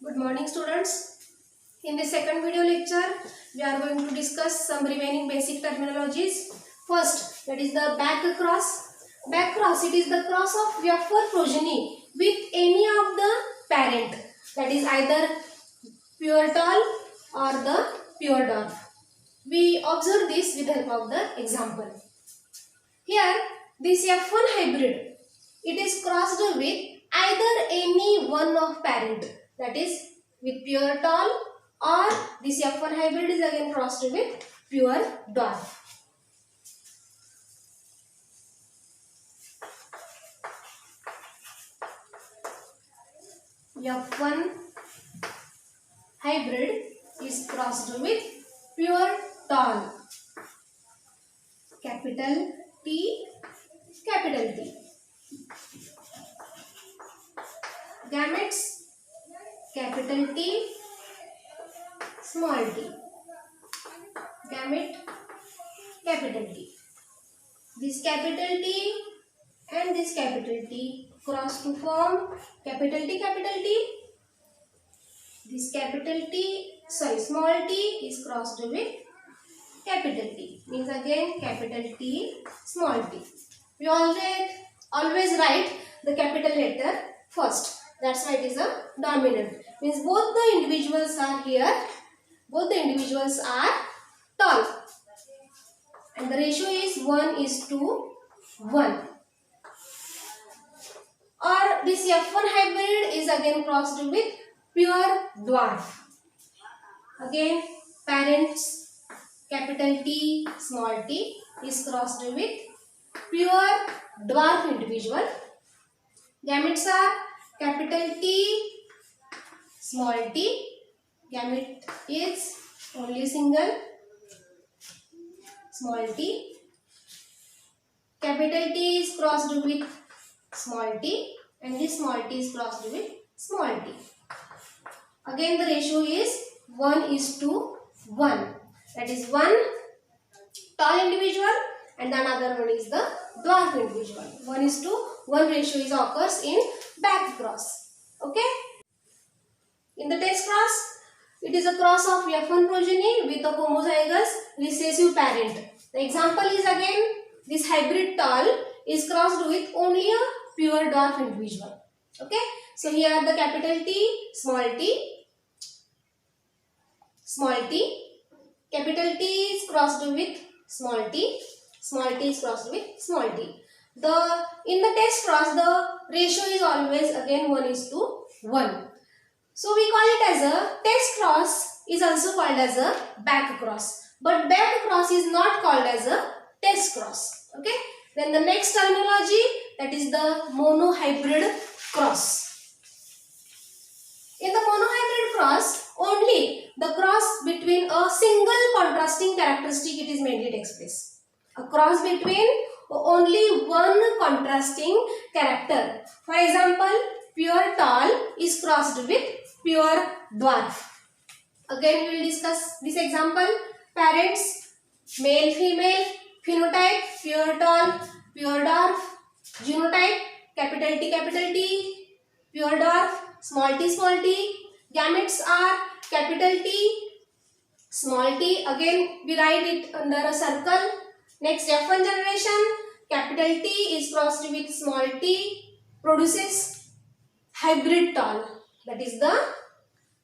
Good morning, students. In the second video lecture, we are going to discuss some remaining basic terminologies. First, that is the back cross. Back cross, it is the cross of F1 progeny with any of the parent. That is either pure tall or the pure dwarf. We observe this with the help of the example. Here, this F1 hybrid, it is crossed with either any one of parent, that is with pure tall, or this F1 hybrid is again crossed with pure dwarf. F1 hybrid is crossed with pure tall. Capital T, capital T. Gametes, capital T, small t. Gamete, capital T. This capital T and this capital T cross to form capital T, capital T. This capital T, small t is crossed with capital T. Means again capital T, small t. We always write the capital letter first. That's why it is a dominant. Means both the individuals are here. Both the individuals are tall. And the ratio is 1:1. Or this F1 hybrid is again crossed with pure dwarf. Again parents capital T, small t is crossed with pure dwarf individual. Gametes are capital T, small t. Gamete is only single, small t. Capital T is crossed with small t and this small t is crossed with small t. Again the ratio is 1:1. That is one tall individual and another one is the dwarf individual. 1:1 ratio is occurs in back cross. Okay. In the test cross, it is a cross of F1 progeny with a homozygous recessive parent. The example is again this hybrid tall is crossed with only a pure dwarf individual. Okay. So here the capital T, small t, capital T is crossed with small t is crossed with small t. In the test cross the ratio is always again 1:1. So we call it as a test cross, is also called as a back cross. But back cross is not called as a test cross. Okay. Then the next terminology, that is the monohybrid cross. In the monohybrid cross, only the cross between a single contrasting characteristic it is mainly takes place. A cross between only one contrasting character. For example, pure tall is crossed with pure dwarf. Again we will discuss this example. Parents, male, female, phenotype, pure tall, pure dwarf, genotype, capital T, pure dwarf, small t. Gametes are capital T, small t. Again we write it under a circle. Next F1 generation, capital T is crossed with small t, produces hybrid tall. That is the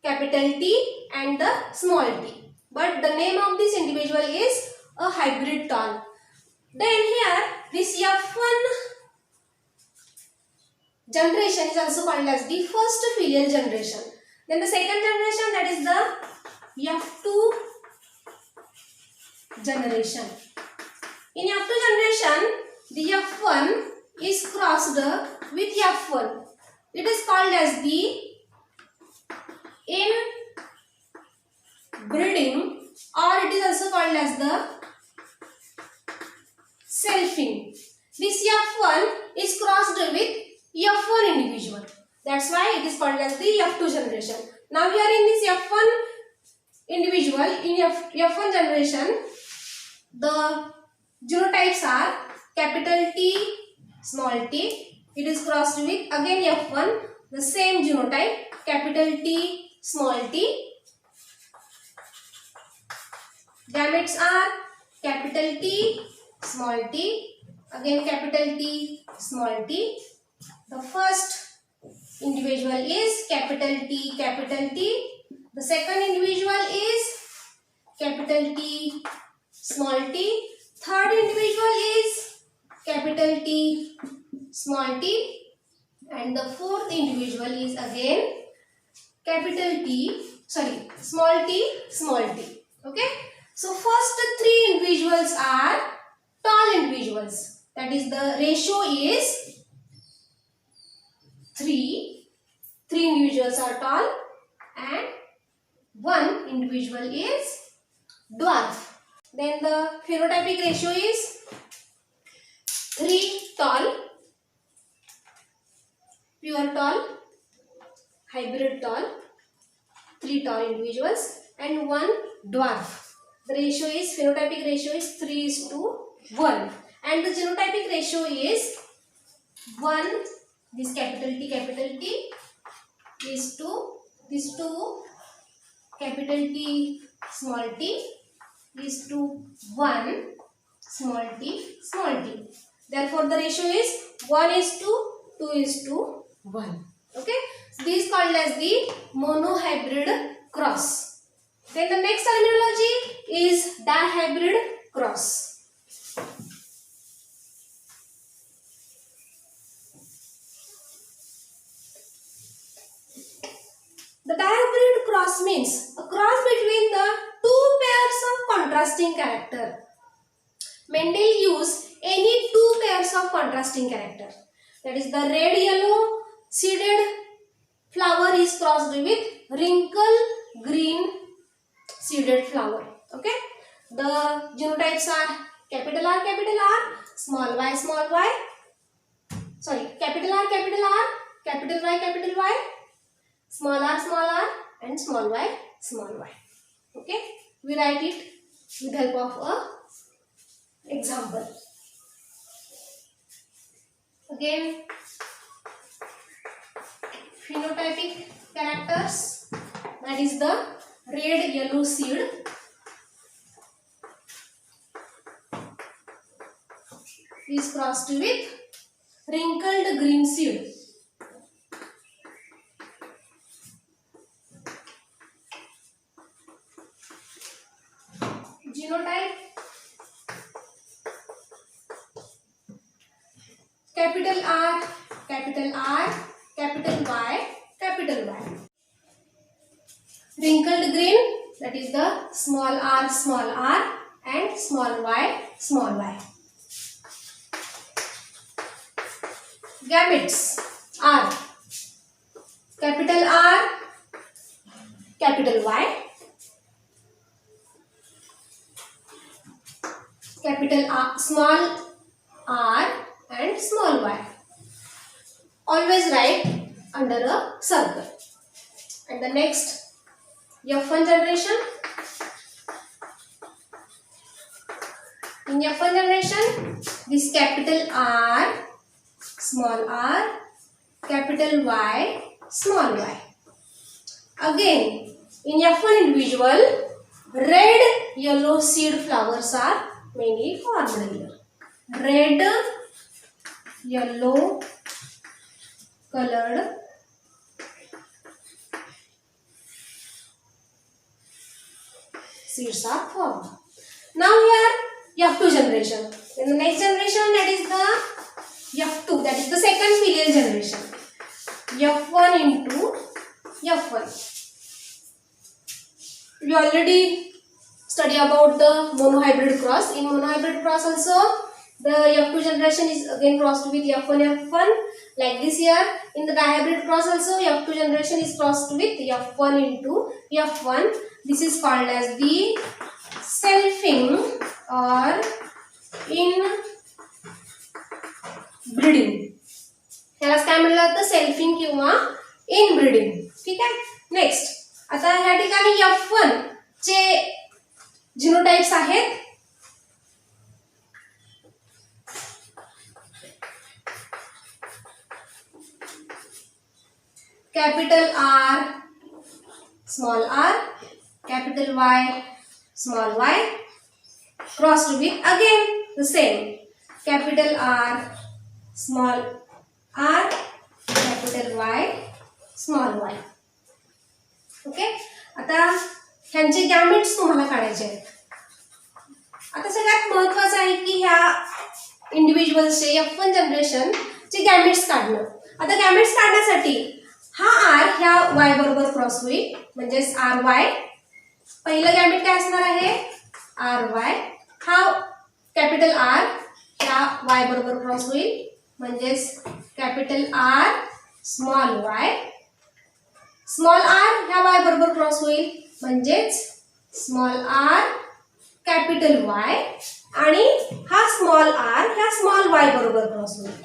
capital T and the small t. But the name of this individual is a hybrid tall. Then here this F1 generation is also called as the first filial generation. Then the second generation, that is the F2 generation. In F2 generation, the F1 is crossed with F1. It is called as the inbreeding, or it is also called as the selfing. This F1 is crossed with F1 individual. That's why it is called as the F2 generation. Now we are in this F1 individual. In F1 generation, the genotypes are capital T, small t. It is crossed with again F1 the same genotype, capital T, small t. Gametes are capital T, small t, again capital T, small t. The first individual is capital T, capital T. The second individual is capital T, small t. Third individual is capital T, small t. And the fourth individual is again capital T, sorry, small t, small t. Okay. So first three individuals are tall individuals. That is, the ratio is 3. 3 individuals are tall and 1 individual is dwarf. Then the phenotypic ratio is 3 tall, pure tall, hybrid tall, 3 tall individuals and 1 dwarf. The ratio is, phenotypic ratio is 3:1 and the genotypic ratio is 1, this capital T is to this 2 capital T small t is to 1 small t small t. Therefore, the ratio is 1:2:1. Okay. So, this is called as the monohybrid cross. Then the next terminology is dihybrid cross. The dihybrid cross means a cross between the two pairs of contrasting character. Mendel used any two pairs of contrasting character. That is, the red yellow seeded flower is crossed with wrinkle green seeded flower. Okay. The genotypes are capital R, small y, sorry, capital R, capital Y, small r and small y. Okay. We write it with help of a example. Again, phenotypic characters, that is the red yellow seed is crossed with wrinkled green seed. Genotype, capital R, capital Y. Wrinkled green, that is the small r and small y. Gametes are capital R, capital Y, capital R, small r and small y. Always write under a circle. And the next, F1 generation. In F1 generation, this capital R, small r, capital Y, small y. Again, in F1 individual, red yellow seed flowers are mainly formed here. Red yellow colored seeds are formed. Now here F2 generation. In the next generation, that is the F2, that is the second filial generation. F1 into F1. We already study about the monohybrid cross. In monohybrid cross also, the F2 generation is again crossed with F1 like this here. In the dihybrid cross also, F2 generation is crossed with F1 into F1. This is called as the selfing or inbreeding. त्यालाच काय म्हणलं जातं, selfing किंवा inbreeding. ठीक आहे. Next, आता ह्या ठिकाणी F1 चे जिनोटाइप्स आहेत. small r, capital Y, small y, crossed with again the same, capital R, small r, capital Y, small y. Okay, आता ह्यांचे गॅमेट्स तुम्हाला काढायचे आहेत. आता सगळ्यात महत्त्वाचं आहे की ह्या इंडिव्हिज्युअल्सचे F1 जनरेशनचे गॅमेट्स काढणं. आता गॅमेट्स काढण्यासाठी हा R ह्या Y बरोबर क्रॉस होईल, म्हणजेच RY. पहिलं गॅमेट काय असणार आहे? RY. हा कॅपिटल R ह्या Y बरोबर क्रॉस होईल, म्हणजेच capital R small y. Small r ह्या y बरोबर क्रॉस होईल, म्हणजेच स्मॉल r कॅपिटल Y. आणि हा स्मॉल r ह्या स्मॉल y बरोबर क्रॉस होईल.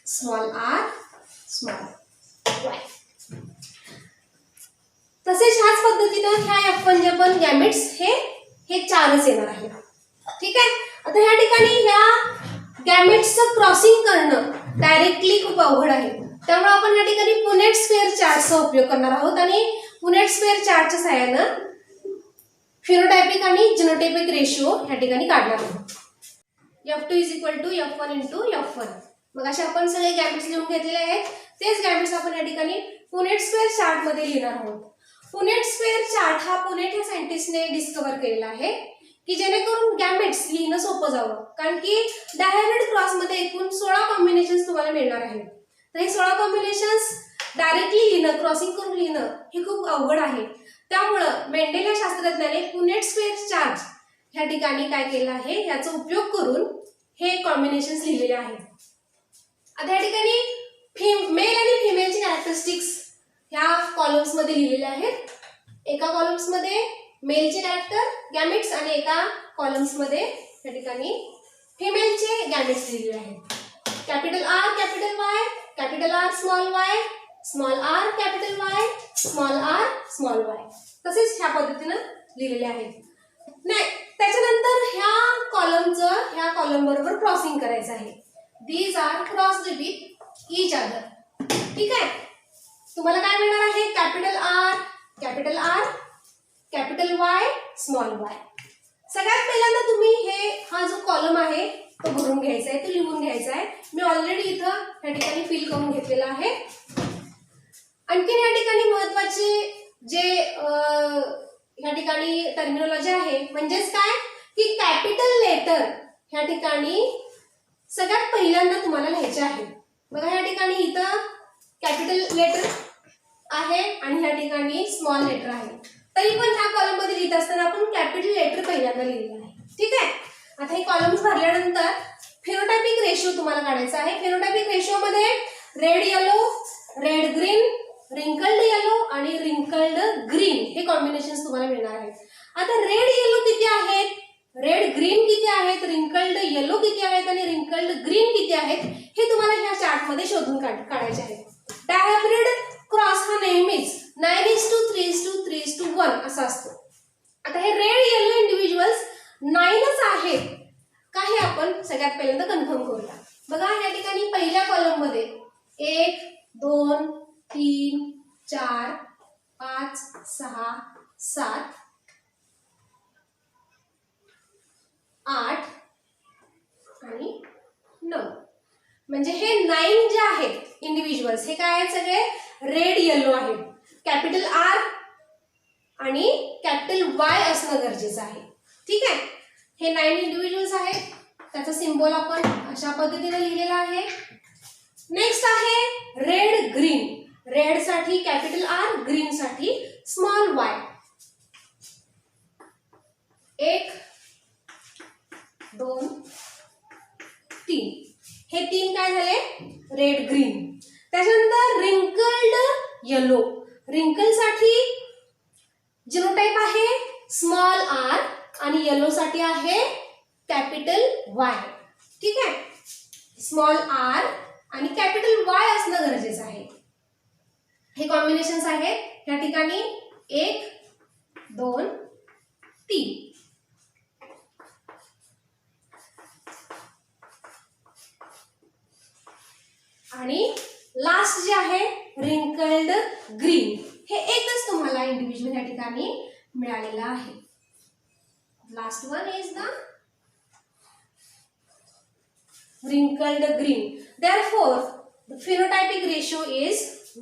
Small r small y. तसेच ह्याच पद्धतीने ह्या F1 जे पण गॅमेट्स हे चारच येणार आहे. ठीक आहे. आता ह्या ठिकाणी ह्या गॅमेट्सचं क्रॉसिंग करणं डायरेक्टली खूप अवघड आहे. त्यामुळे आपण या ठिकाणी पुनेट स्क्वेअर चार्टचा उपयोग करणार आहोत आणि पुनेट स्क्वेअर चार्टच्या सहाय्याने फिनोटायपिक आणि जिनोटायपिक रेशिओ या ठिकाणी काढणार आहोत. F2 is equal to F1 into F1. मग असे आपण सगळे गॅमेट्स लिहून घेतलेले आहेत. तेच गॅमेट्स आपण या ठिकाणी पुनेट स्क्वेअर चार्ट मध्ये लिहिणार आहोत. पुनेट स्क्वेअर चार्ट हा पुनेट या सायंटिस्टने डिस्कवर केलेला आहे की जेणेकरून गॅमेट्स लिहिणं सोपं जावं. कारण की डायहेड्रल क्रॉस मध्ये एकूण 16 कॉम्बिनेशन्स तुम्हाला मिळणार आहेत. तर हे 16 कॉम्बिनेशन्स डायरेक्टली लिहिणं, क्रॉसिंग करून लिहिणं हे खूप अवघड आहे. त्यामुळं मेंडेल या शास्त्रज्ञाने पुनेट स्क्वेअर चार्ट ह्या ठिकाणी काय केलं आहे, याचा उपयोग करून हे कॉम्बिनेशन्स लिहिलेले आहेत. आता या ठिकाणी मेल आणि फिमेलची कॅरेक्टरिस्टिक्स ह्या कॉलम्स मध्ये लिहिलेले आहेत. एका कॉलम्स मध्ये मेलचे कॅरेक्टर गॅमेट्स आणि एका कॉलम्स मध्ये या ठिकाणी फिमेलचे गॅमेट्स लिहिलेले आहेत. Capital R capital Y, capital R small y, small r capital Y, small r small y. तसेच ह्या पद्धतीने लिहिलेले आहेत. नाही, त्याच्यानंतर ह्या कॉलमचं ह्या कॉलम बरोबर क्रॉसिंग करायचं आहे. These are crossed with each other. ठीक आहे. तुम्हाला काय मिळणार आहे? Capital R, capital Y, small y. सगळ्यात पहिल्यांदा तुम्ही हा जो कॉलम आहे तो भरून घ्यायचा आहे, तो लिहून घ्यायचा आहे. मी ऑलरेडी इथं या ठिकाणी फिल करून घेतलेला आहे. आणखीन या ठिकाणी महत्वाचे जे या ठिकाणी टर्मिनॉलॉजी आहे, म्हणजेच काय की कॅपिटल लेटर ह्या ठिकाणी सगळ्यात पहिल्यांदा तुम्हाला लिहायचे आहे. बघा या ठिकाणी इथं कॅपिटल लेटर आहे आणि या ठिकाणी स्मॉल लेटर आहे. तरी पण ह्या कॉलम मध्ये लिहित असताना आपण कॅपिटल लेटर पहिल्यांदा लिहिलेलं आहे. ठीक आहे. आता हे कॉलम्स भरल्यानंतर फिनोटायपिक रेशिओ तुम्हाला काढायचा आहे. फिनोटायपिक रेशिओ मध्ये red yellow, red green, wrinkled yellow आणि रिंकल्ड ग्रीन हे कॉम्बिनेशन्स तुम्हाला मिळणार आहेत. आता रेड येलो किती आहेत, रेड ग्रीन किती आहेत, रिंकल्ड येलो किती आहेत आणि रिंकल्ड ग्रीन किती आहेत हे तुम्हाला ह्या चार्ट मध्ये शोधून काढायचे आहेत. डायहाब्रिड क्रॉस हा नेहमीच 9:3:3:1 असा असतो. आता हे रेड येलो इंडिव्हिज्युअल्स 9च आहेत का हे आपण सगळ्यात पहिल्यांदा कन्फर्म करूया. बघा या ठिकाणी पहिल्या कॉलम मध्ये 1 2 3 4 5 6 7 8 आणि 9. म्हणजे हे 9 जे आहेत इंडिव्हिज्युअल्स हे काय आहेत, सगळे रेड येलो आहेत. कॅपिटल R आणि कॅपिटल Y असणं गरजेचं आहे. ठीक आहे. हे 9 इंडिव्हिज्युअल्स आहेत. त्याचा सिम्बॉल आपण अशा पद्धतीने लिहिलेला आहे. नेक्स्ट आहे रेड ग्रीन. रेड साठी कॅपिटल R, ग्रीन साठी स्मॉल y. 1 2 3 हे 3 काय झाले, रेड ग्रीन. त्याच्यानंतर रिंकल्ड येलो. रिंकल साठी जिनोटाइप आहे स्मॉल r आणि येलो साठी आहे कॅपिटल Y. ठीक आहे. स्मॉल r आणि कॅपिटल Y असणं गरजेचं आहे. हे कॉम्बिनेशन्स आहेत या ठिकाणी 1 2 3. आणि लास्ट जे आहे रिंकल्ड ग्रीन, हे एकच तुम्हाला इंडिव्हिज्युअल या ठिकाणी मिळालेलं आहे. Last one is the wrinkled green. Therefore, the phenotypic ratio is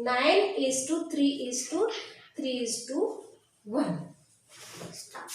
9:3:3:1. Start.